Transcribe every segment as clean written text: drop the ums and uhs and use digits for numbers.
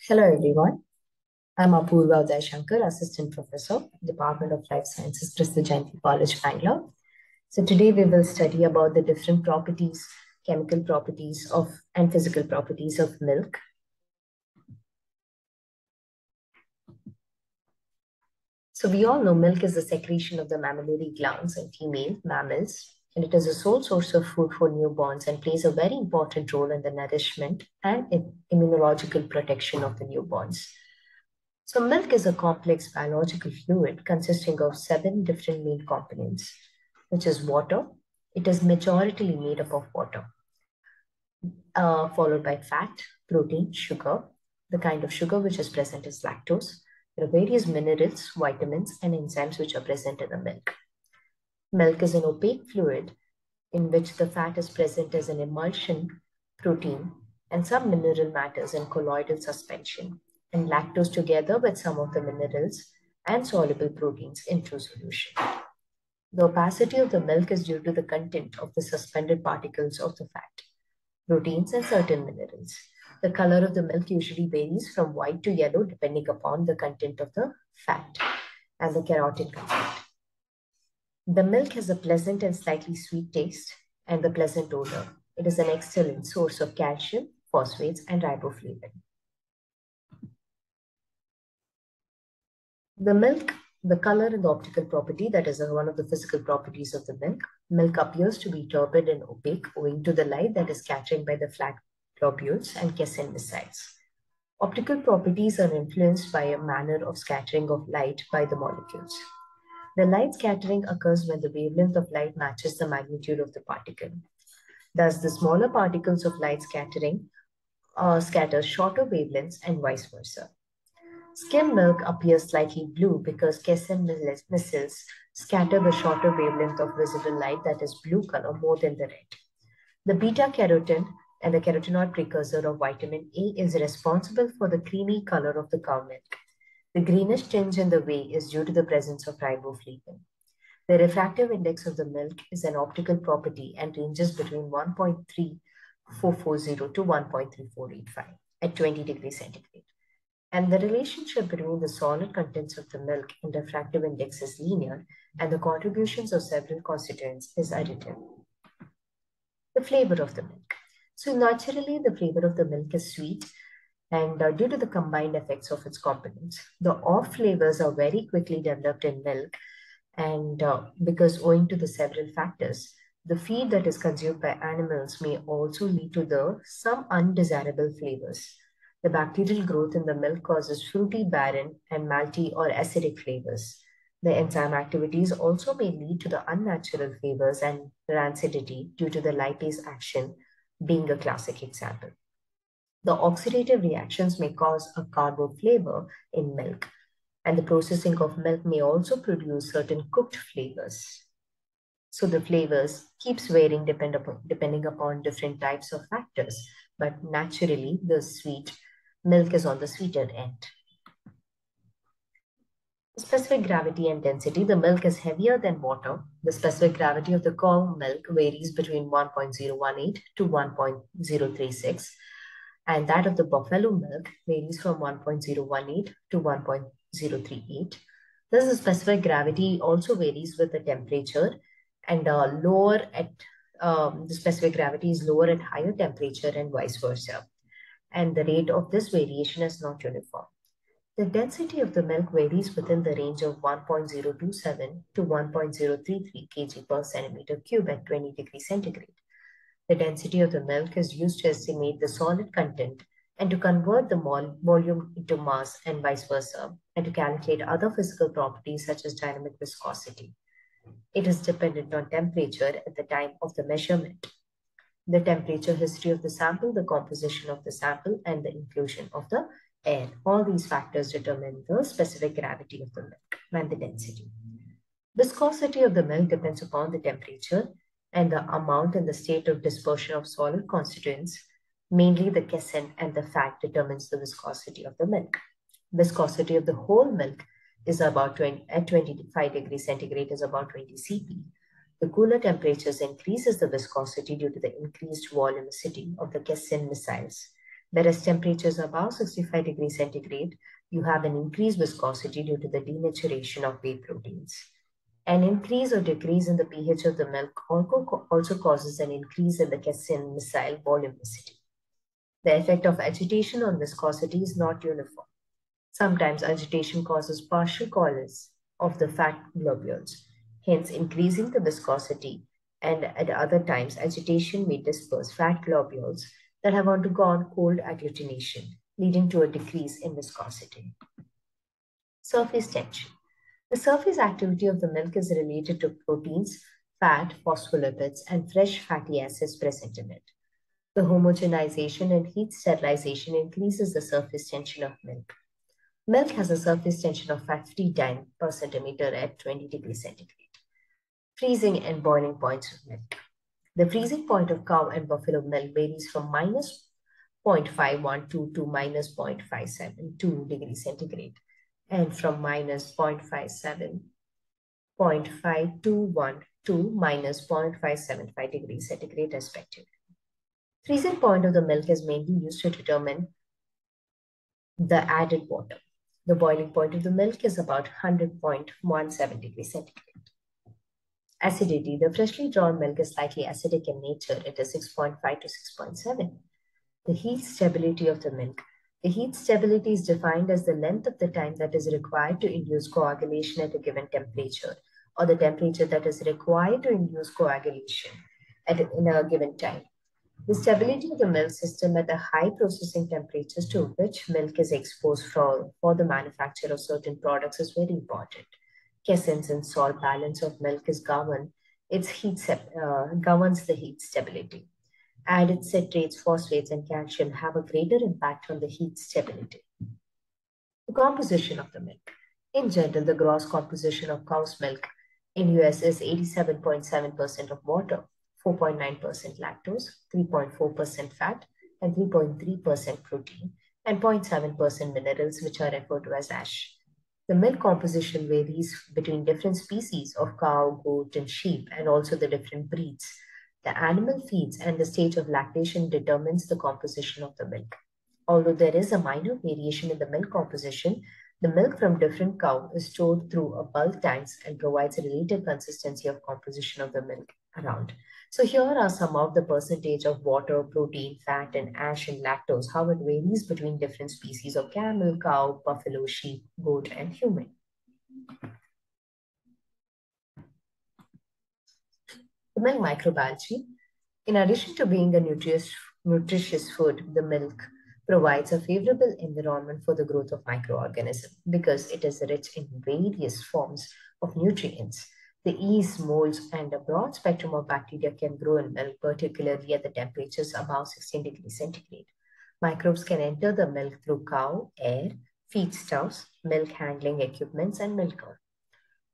Hello everyone, I'm Apoorva Shankar, Assistant Professor, Department of Life Sciences, Prestigianti College, Bangalore. So today we will study about the different properties, chemical properties of and physical properties of milk. So we all know milk is the secretion of the mammillary glands in female mammals, and it is a sole source of food for newborns and plays a very important role in the nourishment and immunological protection of the newborns. So milk is a complex biological fluid consisting of 7 different main components, which is water. It is majoritarily made up of water, followed by fat, protein, sugar. The kind of sugar which is present is lactose. There are various minerals, vitamins, and enzymes which are present in the milk. Milk is an opaque fluid in which the fat is present as an emulsion, protein, and some mineral matters in colloidal suspension, and lactose together with some of the minerals and soluble proteins into solution. The opacity of the milk is due to the content of the suspended particles of the fat, proteins, and certain minerals. The color of the milk usually varies from white to yellow depending upon the content of the fat and the carotene content. The milk has a pleasant and slightly sweet taste and the pleasant odor. It is an excellent source of calcium, phosphates, and riboflavin. The milk, the color and the optical property, that is one of the physical properties of the milk. Milk appears to be turbid and opaque owing to the light that is captured by the flat globules and casein micelles. Optical properties are influenced by a manner of scattering of light by the molecules. The light scattering occurs when the wavelength of light matches the magnitude of the particle. Thus, the smaller particles of light scatter shorter wavelengths and vice versa. Skim milk appears slightly blue because casein micelles scatter the shorter wavelength of visible light, that is blue color, more than the red. The beta carotene and the carotenoid precursor of vitamin A is responsible for the creamy color of the cow milk. The greenish tinge in the whey is due to the presence of riboflavin. The refractive index of the milk is an optical property and ranges between 1.3440 to 1.3485 at 20 degrees centigrade. And the relationship between the solid contents of the milk and refractive index is linear, and the contributions of several constituents is additive. The flavor of the milk. So naturally, the flavor of the milk is sweet, and due to the combined effects of its components, the off flavors are very quickly developed in milk, and because owing to the several factors, the feed that is consumed by animals may also lead to some undesirable flavors. The bacterial growth in the milk causes fruity, barren, and malty or acidic flavors. The enzyme activities also may lead to the unnatural flavors and rancidity due to the lipase action being a classic example. The oxidative reactions may cause a carbo flavor in milk, and the processing of milk may also produce certain cooked flavors. So the flavors keeps varying depending upon different types of factors, but naturally the sweet milk is on the sweeter end. Specific gravity and density, the milk is heavier than water. The specific gravity of the cow milk varies between 1.018 to 1.036, and that of the buffalo milk varies from 1.018 to 1.038. Thus, the specific gravity also varies with the temperature, and the specific gravity is lower at higher temperature and vice versa. And the rate of this variation is not uniform. The density of the milk varies within the range of 1.027 to 1.033 kg per centimeter cube at 20 degrees centigrade. The density of the milk is used to estimate the solid content and to convert the volume into mass and vice versa, and to calculate other physical properties such as dynamic viscosity. It is dependent on temperature at the time of the measurement, the temperature history of the sample, the composition of the sample, and the inclusion of the air. All these factors determine the specific gravity of the milk and the density. Viscosity of the milk depends upon the temperature and the amount and the state of dispersion of solid constituents, mainly the casein and the fat determines the viscosity of the milk. Viscosity of the whole milk is about 25 degrees centigrade is about 20 cp. The cooler temperatures increases the viscosity due to the increased volumicity of the casein micelles. Whereas temperatures above 65 degrees centigrade, you have an increased viscosity due to the denaturation of whey proteins. An increase or decrease in the pH of the milk also causes an increase in the casein missile volumicity. The effect of agitation on viscosity is not uniform. Sometimes agitation causes partial coalescence of the fat globules, hence increasing the viscosity, and at other times agitation may disperse fat globules that have undergone cold agglutination, leading to a decrease in viscosity. Surface tension. The surface activity of the milk is related to proteins, fat, phospholipids, and fresh fatty acids present in it. The homogenization and heat sterilization increases the surface tension of milk. Milk has a surface tension of 59 per centimeter at 20 degrees centigrade. Freezing and boiling points of milk. The freezing point of cow and buffalo milk varies from minus 0.512 to minus 0.572 degrees centigrade, and from minus 0.521 to minus 0.575 degrees centigrade respectively. Freezing point of the milk is mainly used to determine the added water. The boiling point of the milk is about 100.17 degrees centigrade. Acidity. The freshly drawn milk is slightly acidic in nature. It is 6.5 to 6.7. The heat stability of the milk. The heat stability is defined as the length of the time that is required to induce coagulation at a given temperature, or the temperature that is required to induce coagulation in a given time. The stability of the milk system at the high processing temperatures to which milk is exposed for the manufacture of certain products is very important. Caseins and salt balance of milk is governs the heat stability. Added citrates, phosphates, and calcium have a greater impact on the heat stability. The composition of the milk. In general, the gross composition of cow's milk in US is 87.7% of water, 4.9% lactose, 3.4% fat, and 3.3% protein, and 0.7% minerals, which are referred to as ash. The milk composition varies between different species of cow, goat, and sheep, and also the different breeds. The animal feeds and the stage of lactation determines the composition of the milk. Although there is a minor variation in the milk composition, the milk from different cows is stored through a bulk tanks and provides a related consistency of composition of the milk around. So here are some of the percentage of water, protein, fat, and ash and lactose, how it varies between different species of camel, cow, buffalo, sheep, goat, and human. The milk microbiology. In addition to being a nutritious food, the milk provides a favorable environment for the growth of microorganisms because it is rich in various forms of nutrients. The yeast, molds, and a broad spectrum of bacteria can grow in milk, particularly at the temperatures above 16 degrees centigrade. Microbes can enter the milk through cow, air, feedstuffs, milk handling equipments, and milker.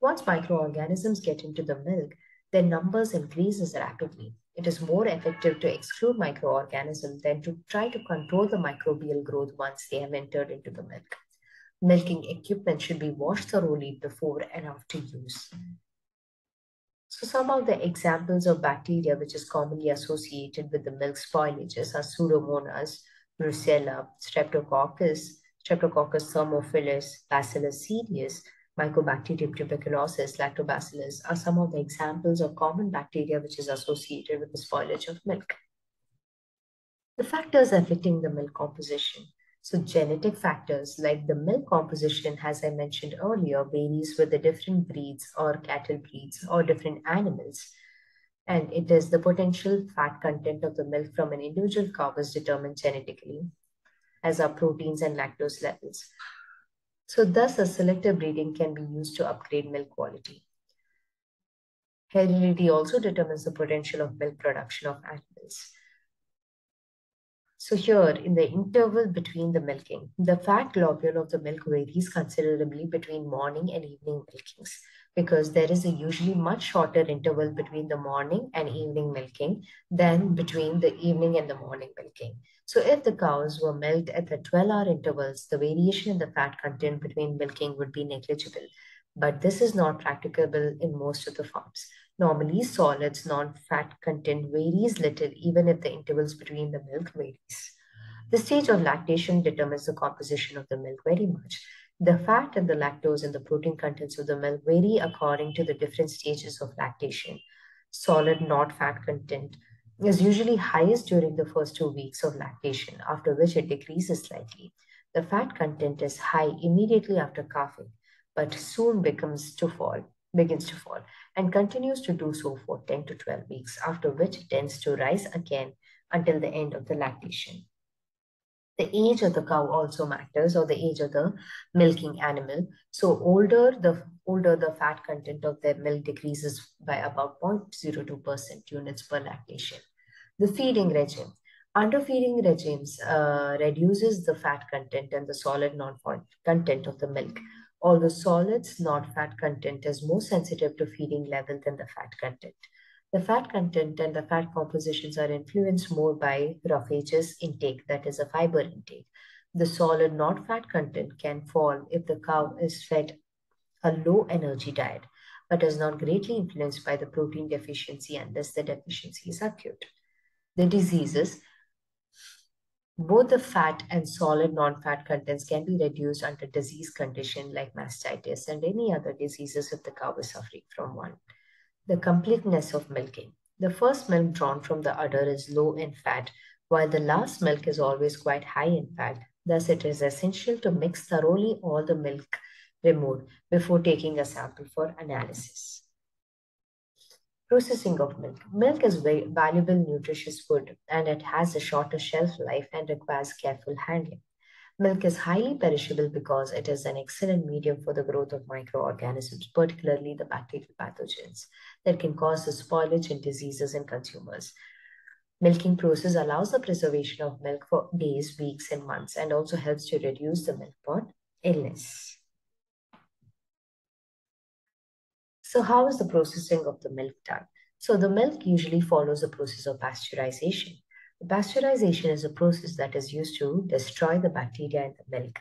Once microorganisms get into the milk, their numbers increases rapidly. It is more effective to exclude microorganisms than to try to control the microbial growth once they have entered into the milk. Milking equipment should be washed thoroughly before and after use. So some of the examples of bacteria which is commonly associated with the milk spoilages are Pseudomonas, Brucella, Streptococcus, Streptococcus thermophilus, Bacillus cereus, Mycobacterium tuberculosis, Lactobacillus are some of the examples of common bacteria which is associated with the spoilage of milk. The factors affecting the milk composition. So genetic factors like the milk composition, as I mentioned earlier, varies with the different breeds or cattle breeds or different animals. And it is the potential fat content of the milk from an individual cow is determined genetically, as are proteins and lactose levels. So thus a selective breeding can be used to upgrade milk quality. Heredity also determines the potential of milk production of animals. So here in the interval between the milking, the fat globule of the milk varies considerably between morning and evening milkings because there is a usually much shorter interval between the morning and evening milking than between the evening and the morning milking. So if the cows were milked at the 12-hour intervals, the variation in the fat content between milking would be negligible. But this is not practicable in most of the farms. Normally, solids non-fat content varies little even if the intervals between the milk varies. The stage of lactation determines the composition of the milk very much. The fat and the lactose and the protein contents of the milk vary according to the different stages of lactation. Solid not fat content is usually highest during the first 2 weeks of lactation, after which it decreases slightly. The fat content is high immediately after calving, but soon begins to fall, and continues to do so for 10 to 12 weeks, after which it tends to rise again until the end of the lactation. The age of the cow also matters, or the age of the milking animal. So older the fat content of their milk decreases by about 0.02% units per lactation. The feeding regime. Underfeeding regimes reduces the fat content and the solid non-fat content of the milk. Although solids non-fat content is more sensitive to feeding level than the fat content. The fat content and the fat compositions are influenced more by roughageous intake, that is a fiber intake. The solid non-fat content can fall if the cow is fed a low energy diet, but is not greatly influenced by the protein deficiency unless the deficiency is acute. The diseases, both the fat and solid non-fat contents can be reduced under disease condition like mastitis and any other diseases if the cow is suffering from one. The completeness of milking. The first milk drawn from the udder is low in fat, while the last milk is always quite high in fat. Thus, it is essential to mix thoroughly all the milk removed before taking a sample for analysis. Processing of milk. Milk is very valuable, nutritious food, and it has a shorter shelf life and requires careful handling. Milk is highly perishable because it is an excellent medium for the growth of microorganisms, particularly the bacterial pathogens that can cause the spoilage and diseases in consumers. Milking process allows the preservation of milk for days, weeks, and months, and also helps to reduce the milk-borne illness. So how is the processing of the milk done? So the milk usually follows the process of pasteurization. Pasteurization is a process that is used to destroy the bacteria in the milk.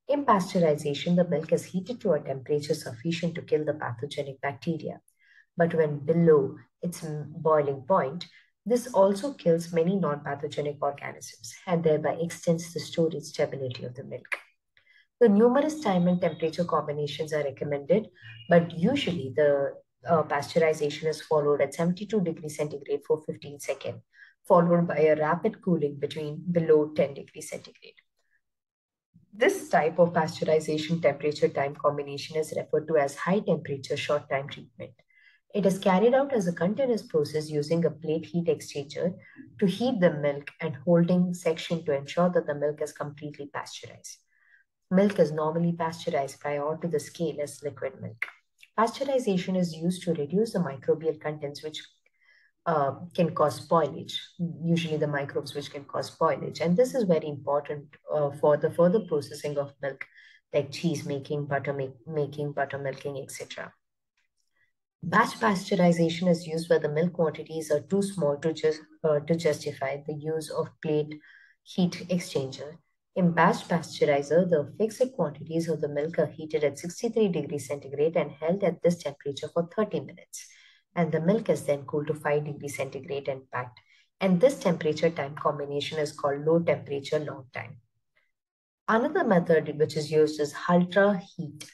In pasteurization, the milk is heated to a temperature sufficient to kill the pathogenic bacteria. But when below its boiling point, this also kills many non-pathogenic organisms and thereby extends the storage stability of the milk. The numerous time and temperature combinations are recommended, but usually the pasteurization is followed at 72 degrees centigrade for 15 seconds, followed by a rapid cooling between below 10 degrees centigrade. This type of pasteurization temperature time combination is referred to as high temperature short time treatment. It is carried out as a continuous process using a plate heat exchanger to heat the milk and holding section to ensure that the milk is completely pasteurized. Milk is normally pasteurized prior to the scale as liquid milk. Pasteurization is used to reduce the microbial contents which can cause spoilage, usually the microbes which can cause spoilage. And this is very important for the further processing of milk, like cheese making, making, buttermilking, etc. Batch pasteurization is used where the milk quantities are too small to justify the use of plate heat exchanger. In batch pasteurizer, the fixed quantities of the milk are heated at 63 degrees centigrade and held at this temperature for 30 minutes. And the milk is then cooled to 5 degrees centigrade and packed. And this temperature time combination is called low temperature long time. Another method which is used is ultra heat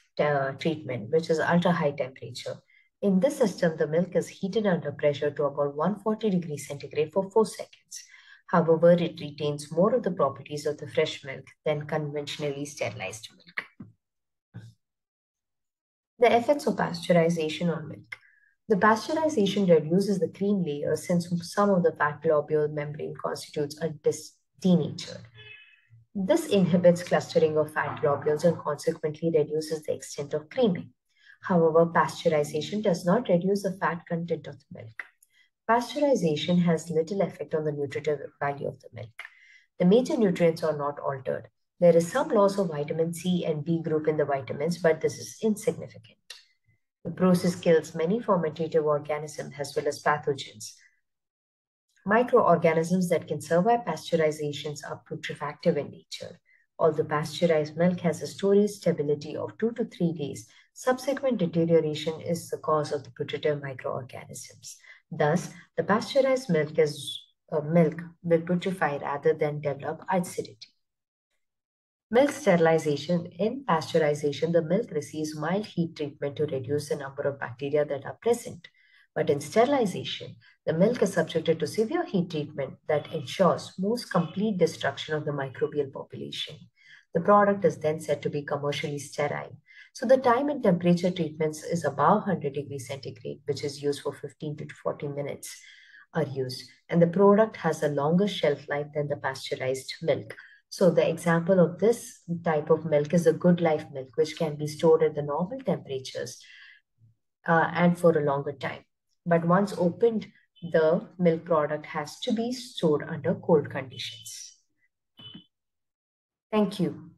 treatment, which is ultra high temperature. In this system, the milk is heated under pressure to about 140 degrees centigrade for 4 seconds. However, it retains more of the properties of the fresh milk than conventionally sterilized milk. The effects of pasteurization on milk. The pasteurization reduces the cream layer since some of the fat globule membrane constitutes a denatured. This inhibits clustering of fat globules and consequently reduces the extent of creaming. However, pasteurization does not reduce the fat content of the milk. Pasteurization has little effect on the nutritive value of the milk. The major nutrients are not altered. There is some loss of vitamin C and B group in the vitamins, but this is insignificant. The process kills many fermentative organisms as well as pathogens. Microorganisms that can survive pasteurizations are putrefactive in nature. Although pasteurized milk has a storage stability of 2 to 3 days, subsequent deterioration is the cause of the putative microorganisms. Thus, the pasteurized milk is milk will putrefy rather than develop acidity. Milk sterilization. In pasteurization, the milk receives mild heat treatment to reduce the number of bacteria that are present. But in sterilization, the milk is subjected to severe heat treatment that ensures most complete destruction of the microbial population. The product is then said to be commercially sterile. So the time and temperature treatments is above 100 degrees centigrade, which is used for 15 to 40 minutes are used. And the product has a longer shelf life than the pasteurized milk. So the example of this type of milk is a good life milk, which can be stored at the normal temperatures and for a longer time. But once opened, the milk product has to be stored under cold conditions. Thank you.